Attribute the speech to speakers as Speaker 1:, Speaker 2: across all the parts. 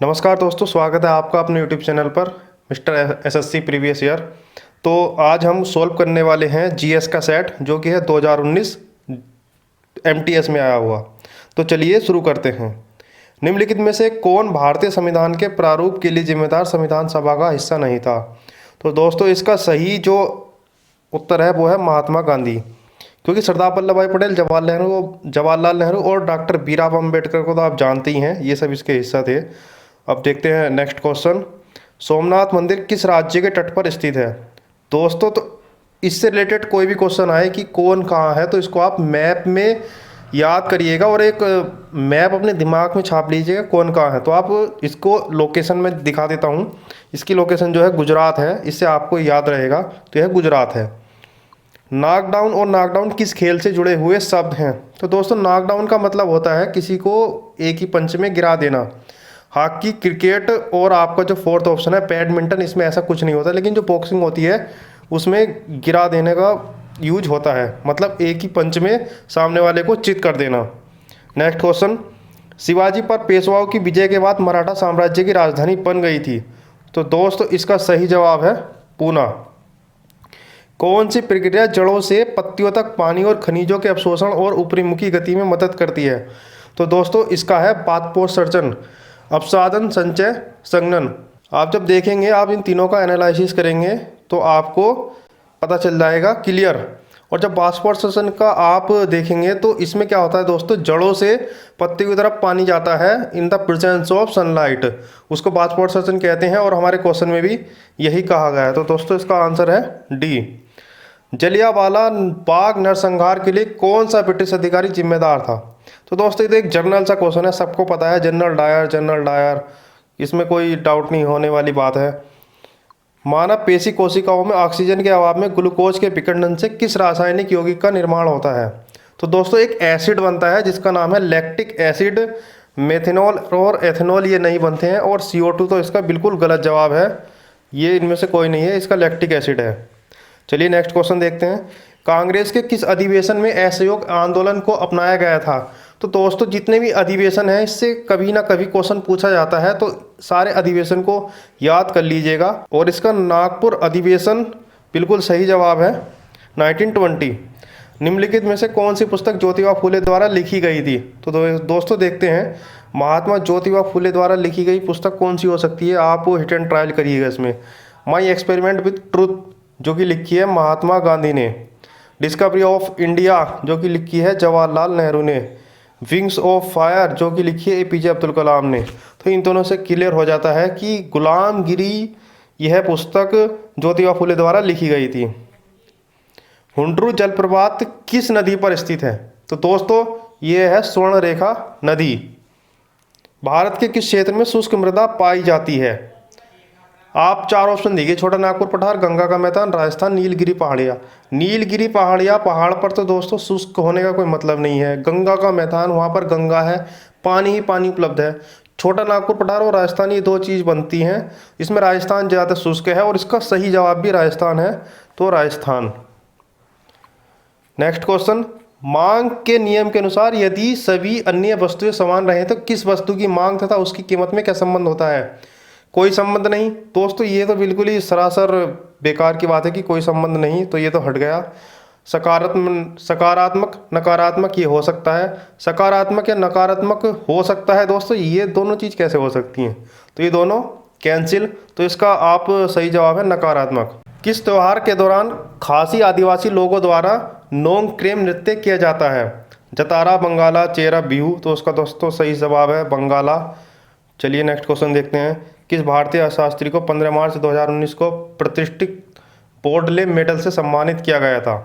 Speaker 1: नमस्कार दोस्तों, स्वागत है आपका अपने यूट्यूब चैनल पर मिस्टर एसएससी प्रीवियस ईयर। तो आज हम सोल्व करने वाले हैं जीएस का सेट जो कि है 2019 एमटीएस में आया हुआ। तो चलिए शुरू करते हैं। निम्नलिखित में से कौन भारतीय संविधान के प्रारूप के लिए जिम्मेदार संविधान सभा का हिस्सा नहीं था? तो दोस्तों इसका सही जो उत्तर है वो है महात्मा गांधी, क्योंकि सरदार वल्लभ भाई पटेल, जवाहरलाल नेहरू और डॉक्टर बीआर अम्बेडकर को तो आप जानते ही हैं, ये सब इसके हिस्सा थे। अब देखते हैं नेक्स्ट क्वेश्चन। सोमनाथ मंदिर किस राज्य के तट पर स्थित है? दोस्तों तो इससे रिलेटेड कोई भी क्वेश्चन आए कि कौन कहाँ है तो इसको आप मैप में याद करिएगा और एक मैप अपने दिमाग में छाप लीजिएगा कौन कहाँ है। तो आप इसको लोकेशन में दिखा देता हूँ। इसकी लोकेशन जो है गुजरात है, इससे आपको याद रहेगा। तो यह गुजरात है। नॉकडाउन और नॉकडाउन किस खेल से जुड़े हुए शब्द हैं? तो दोस्तों नॉकडाउन का मतलब होता है किसी को एक ही पंच में गिरा देना। हॉकी, क्रिकेट और आपका जो फोर्थ ऑप्शन है बैडमिंटन, इसमें ऐसा कुछ नहीं होता, लेकिन जो बॉक्सिंग होती है उसमें गिरा देने का यूज होता है, मतलब एक ही पंच में सामने वाले को चित कर देना। Next question. शिवाजी पर पेशवाओं की विजय के बाद मराठा साम्राज्य की राजधानी बन गई थी? तो दोस्तों इसका सही जवाब है पूना। कौन सी प्रक्रिया जड़ों से पत्तियों तक पानी और खनिजों के अवशोषण और ऊपरीमुखी गति में मदद करती है? तो दोस्तों इसका है पादपोषण, अपसादन, संचय, संघनन। आप जब देखेंगे, आप इन तीनों का एनालिसिस करेंगे तो आपको पता चल जाएगा क्लियर। और जब बाष्पोत्सर्जन का आप देखेंगे तो इसमें क्या होता है दोस्तों, जड़ों से पत्ती की तरफ पानी जाता है in the presence of sunlight, उसको बाष्पोत्सर्जन कहते हैं और हमारे क्वेश्चन में भी यही कहा गया है। तो दोस्तों इसका आंसर है डी। जलियांवाला बाग नरसंहार के लिए कौन सा ब्रिटिश अधिकारी जिम्मेदार था? तो दोस्तों ये एक जनरल सा क्वेश्चन है, सबको पता है, जनरल डायर, जनरल डायर, इसमें कोई डाउट नहीं होने वाली बात है। मानव पेशी कोशिकाओं में ऑक्सीजन के अभाव में ग्लूकोज के विखंडन से किस रासायनिक यौगिक का निर्माण होता है? तो दोस्तों एक एसिड बनता है जिसका नाम है लैक्टिक एसिड। मेथनॉल और एथेनॉल ये नहीं बनते हैं, और CO2 तो इसका बिल्कुल गलत जवाब है, ये इनमें से कोई नहीं है, इसका लैक्टिक एसिड है। चलिए नेक्स्ट क्वेश्चन देखते हैं। कांग्रेस के किस अधिवेशन में असहयोग आंदोलन को अपनाया गया था? तो दोस्तों जितने भी अधिवेशन हैं इससे कभी ना कभी क्वेश्चन पूछा जाता है, तो सारे अधिवेशन को याद कर लीजिएगा। और इसका नागपुर अधिवेशन बिल्कुल सही जवाब है, 1920। निम्नलिखित में से कौन सी पुस्तक ज्योतिबा फुले द्वारा लिखी गई थी? तो दोस्तों देखते हैं महात्मा ज्योतिबा फुले द्वारा लिखी गई पुस्तक कौन सी हो सकती है। आप हिट एंड ट्रायल करिएगा इसमें। माई एक्सपेरिमेंट विथ ट्रूथ जो कि लिखी है महात्मा गांधी ने। डिस्कवरी ऑफ इंडिया जो कि लिखी है जवाहरलाल नेहरू ने। विंग्स ऑफ फायर जो कि लिखी है APJ अब्दुल कलाम ने। तो इन दोनों से क्लियर हो जाता है कि गुलामगिरी यह पुस्तक ज्योतिबा फुले द्वारा लिखी गई थी। हुंड्रू जलप्रपात किस नदी पर स्थित है? तो दोस्तों ये है स्वर्णरेखा नदी। भारत के किस क्षेत्र में शुष्क मृदा पाई जाती है? आप चार ऑप्शन देखिए, छोटा नागपुर पठार, गंगा का मैदान, राजस्थान, नीलगिरी पहाड़ियाँ। नीलगिरी पहाड़ियाँ, पहाड़ पर तो दोस्तों शुष्क होने का कोई मतलब नहीं है। गंगा का मैदान, वहाँ पर गंगा है, पानी ही पानी उपलब्ध है। छोटा नागपुर पठार और राजस्थान ये दो चीज़ बनती हैं, इसमें राजस्थान ज़्यादा शुष्क है और इसका सही जवाब भी राजस्थान है, तो राजस्थान। Next question. मांग के नियम के अनुसार यदि सभी अन्य वस्तुएं समान रहें तो किस वस्तु की मांग तथा उसकी कीमत में क्या संबंध होता है? कोई संबंध नहीं। दोस्तों ये तो बिल्कुल ही सरासर बेकार की बात है कि कोई संबंध नहीं, तो ये तो हट गया। सकारात्मक नकारात्मक ये हो सकता है, सकारात्मक या नकारात्मक हो सकता है। दोस्तों ये दोनों चीज़ कैसे हो सकती हैं? तो ये दोनों कैंसिल, तो इसका आप सही जवाब है नकारात्मक। किस त्यौहार के दौरान खासी आदिवासी लोगों द्वारा नोंगक्रेम नृत्य किया जाता है? जतारा, बंगाला, चेरा, बिहू। तो उसका दोस्तों सही जवाब है बंगाला। चलिए नेक्स्ट क्वेश्चन देखते हैं। किस भारतीय अर्थशास्त्री को 15 मार्च 2019 को प्रतिष्ठित बोर्डले मेडल से सम्मानित किया गया था?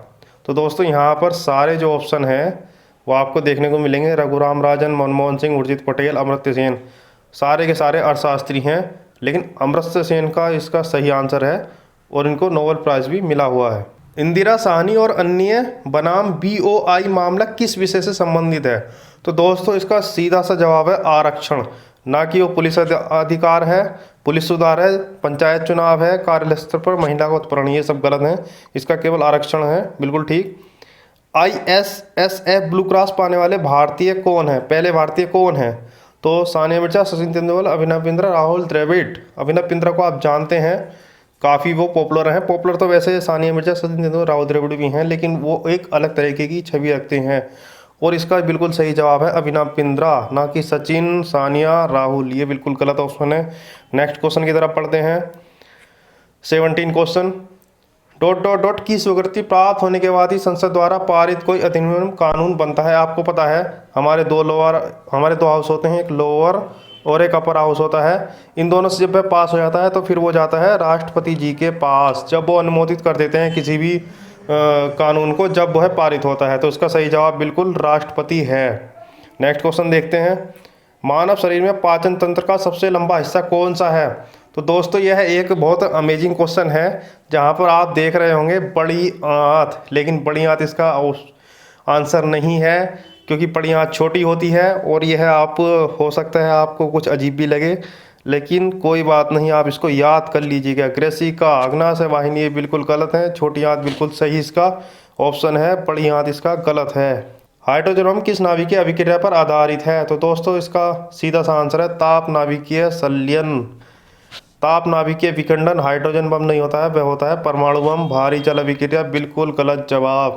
Speaker 1: तो दोस्तों यहाँ पर सारे जो ऑप्शन हैं वो आपको देखने को मिलेंगे। रघुराम राजन, मनमोहन सिंह, उर्जित पटेल, अमर्त्य सेन, सारे के सारे अर्थशास्त्री हैं, लेकिन अमर्त्य सेन का इसका सही आंसर है और इनको नोबेल प्राइज़ भी मिला हुआ है। इंदिरा साहनी और अन्य बनाम BOI मामला किस विषय से संबंधित है? तो दोस्तों इसका सीधा सा जवाब है आरक्षण, ना कि वो पुलिस अधिकार है, पुलिस सुधार है, पंचायत चुनाव है, कार्य स्तर पर महिला का उत्पीड़न, ये सब गलत हैं। इसका केवल आरक्षण है, बिल्कुल ठीक। ISSF ब्लू क्रॉस पाने वाले भारतीय कौन है? पहले भारतीय कौन है? तो सानिया मिर्जा, सचिन तेंदुलकर, अभिनव बिंद्रा, राहुल द्रविड़। अभिनव बिंद्रा को आप जानते हैं, काफ़ी वो पॉपुलर हैं। पॉपुलर तो वैसे सानिया मिर्जा, सचिन तेंदुलकर, राहुल द्रविड़ भी हैं, लेकिन वो एक अलग तरीके की छवि रखते हैं। और इसका बिल्कुल सही जवाब है अभिनव बिंद्रा, ना कि सचिन, सानिया, राहुल। ये बिल्कुल गलत ऑप्शन है। नेक्स्ट क्वेश्चन की तरफ पढ़ते हैं। 17 क्वेश्चन। डॉट डॉट डॉट की स्वीकृति प्राप्त होने के बाद ही संसद द्वारा पारित कोई अधिनियम कानून बनता है। आपको पता है हमारे दो हाउस होते हैं, एक लोअर और एक अपर हाउस होता है। इन दोनों से जब वह पास हो जाता है तो फिर वो जाता है राष्ट्रपति जी के पास, जब वो अनुमोदित कर देते हैं किसी भी कानून को, जब वह पारित होता है। तो इसका सही जवाब बिल्कुल राष्ट्रपति है। नेक्स्ट क्वेश्चन देखते हैं। मानव शरीर में पाचन तंत्र का सबसे लंबा हिस्सा कौन सा है? तो दोस्तों यह एक बहुत अमेजिंग क्वेश्चन है, जहाँ पर आप देख रहे होंगे बड़ी आंत, लेकिन बड़ी आंत इसका आंसर नहीं है, क्योंकि बड़ी आंत छोटी होती है। और यह आप हो सकता है आपको कुछ अजीब भी लगे, लेकिन कोई बात नहीं, आप इसको याद कर लीजिएगा। ग्रेसिका, अग्नाशय वाहिनी, ये बिल्कुल गलत है। छोटी आंत बिल्कुल सही इसका ऑप्शन है, बड़ी आंत इसका गलत है। हाइड्रोजन बम किस नाभिकीय अभिक्रिया पर आधारित है? तो दोस्तों इसका सीधा सा आंसर है ताप नाभिकीय संलयन। ताप नाभिकीय विखंडन हाइड्रोजन बम नहीं होता है, वह होता है परमाणु बम। भारी जल अभिक्रिया बिल्कुल गलत जवाब।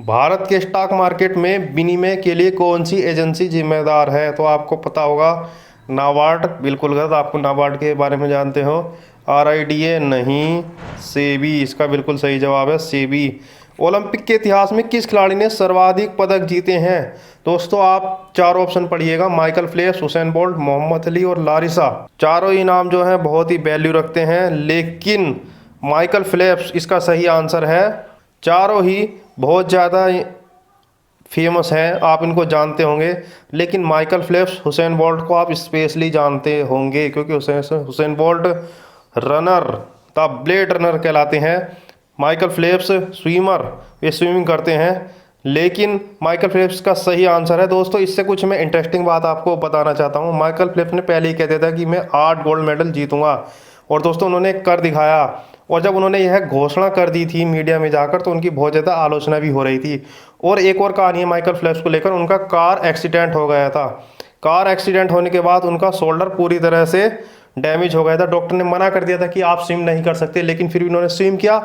Speaker 1: भारत के स्टॉक मार्केट में विनिमय के लिए कौन सी एजेंसी जिम्मेदार है? तो आपको पता होगा नाबार्ड। बिल्कुल गलत, आपको नाबार्ड के बारे में जानते हो। RIDA नहीं, सेबी इसका बिल्कुल सही जवाब है, सेबी। ओलंपिक के इतिहास में किस खिलाड़ी ने सर्वाधिक पदक जीते हैं? दोस्तों आप चारों ऑप्शन पढ़िएगा। Michael Phelps, Usain Bolt, Muhammad Ali और लारिसा। चारों ही नाम जो हैं बहुत ही वैल्यू रखते हैं, लेकिन माइकल फेल्प्स इसका सही आंसर है। चारों ही बहुत ज़्यादा फेमस हैं, आप इनको जानते होंगे, लेकिन माइकल फेल्प्स, हुसैन बोल्ट को आप स्पेशली जानते होंगे, क्योंकि Usain Bolt runner, the blade runner कहलाते हैं। माइकल फेल्प्स स्विमर, ये स्विमिंग करते हैं। लेकिन माइकल फेल्प्स का सही आंसर है। दोस्तों इससे कुछ मैं इंटरेस्टिंग बात आपको बताना चाहता हूँ। माइकल फेल्प्स ने पहले ही कह दिया था कि मैं 8 गोल्ड मेडल जीतूंगा, और दोस्तों उन्होंने कर दिखाया। और जब उन्होंने यह घोषणा कर दी थी मीडिया में जाकर, तो उनकी बहुत ज़्यादा आलोचना भी हो रही थी। और एक और कहानी है माइकल फेल्प्स को लेकर, उनका कार एक्सीडेंट हो गया था। कार एक्सीडेंट होने के बाद उनका शोल्डर पूरी तरह से डैमेज हो गया था। डॉक्टर ने मना कर दिया था कि आप स्विम नहीं कर सकते, लेकिन फिर भी उन्होंने स्विम किया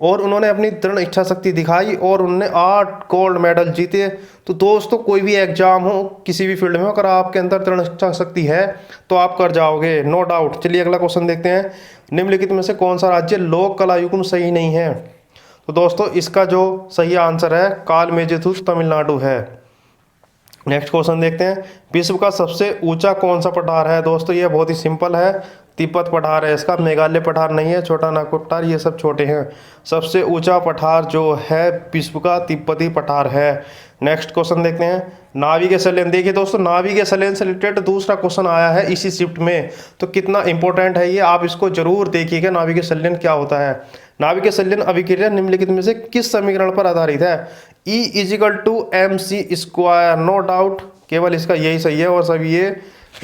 Speaker 1: और उन्होंने अपनी दृढ़ इच्छा शक्ति दिखाई और उन्होंने 8 गोल्ड मेडल जीते। तो दोस्तों कोई भी एग्जाम हो किसी भी फील्ड में, अगर आपके अंदर दृढ़ इच्छा शक्ति है तो आप कर जाओगे, नो डाउट। चलिए अगला क्वेश्चन देखते हैं। निम्नलिखित में से कौन सा राज्य लोक कला युग्म सही नहीं है? तो दोस्तों इसका जो सही आंसर है कालमेजिथु, तमिलनाडु है। नेक्स्ट क्वेश्चन देखते हैं। विश्व का सबसे ऊंचा कौन सा पठार है? दोस्तों ये बहुत ही सिंपल है, तिब्बत पठार है इसका, मेघालय पठार नहीं है, छोटा नागपुर पठार, ये सब छोटे हैं। सबसे ऊंचा पठार जो है विश्व का तिब्बती पठार है। नेक्स्ट क्वेश्चन देखते हैं। नाविक संलयन, देखिए दोस्तों नाविक संलयन से रिलेटेड दूसरा क्वेश्चन आया है इसी शिफ्ट में, तो कितना इंपॉर्टेंट है ये, आप इसको जरूर देखिएगा। नाविक संलयन क्या होता है? नाविक संलयन अभिक्रिया निम्नलिखित में से किस समीकरण पर आधारित है? E=mc²। नो डाउट केवल इसका यही सही है और सभी ये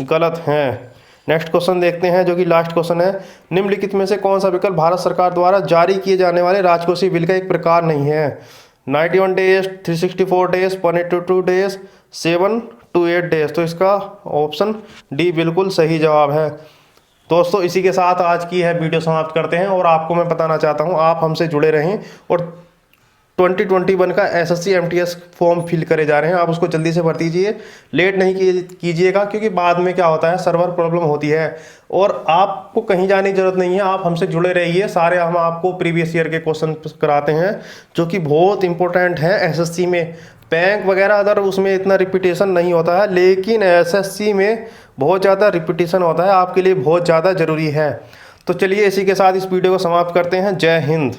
Speaker 1: गलत हैं। नेक्स्ट क्वेश्चन देखते हैं जो कि लास्ट क्वेश्चन है। निम्नलिखित में से कौन सा विकल्प भारत सरकार द्वारा जारी किए जाने वाले राजकोषीय बिल का एक प्रकार नहीं है? 91 days, 364 days, 182 days, 7 to 8 days. तो इसका ऑप्शन डी बिल्कुल सही जवाब है। दोस्तों इसी के साथ आज की है वीडियो समाप्त करते हैं, और आपको मैं बताना चाहता हूं आप हमसे जुड़े रहें, और 2021 का SSC MTS फॉर्म फिल करे जा रहे हैं, आप उसको जल्दी से भर दीजिए, लेट नहीं कीजिएगा, क्योंकि बाद में क्या होता है सर्वर प्रॉब्लम होती है। और आपको कहीं जाने की जरूरत नहीं है, आप हमसे जुड़े रहिए। सारे हम आपको प्रीवियस ईयर के क्वेश्चन कराते हैं जो कि बहुत इंपॉर्टेंट है SSC में। बैंक वगैरह अदर उसमें इतना रिपीटेशन नहीं होता है, लेकिन SSC में बहुत ज़्यादा रिपीटेशन होता है, आपके लिए बहुत ज़्यादा ज़रूरी है। तो चलिए इसी के साथ इस वीडियो को समाप्त करते हैं। जय हिंद।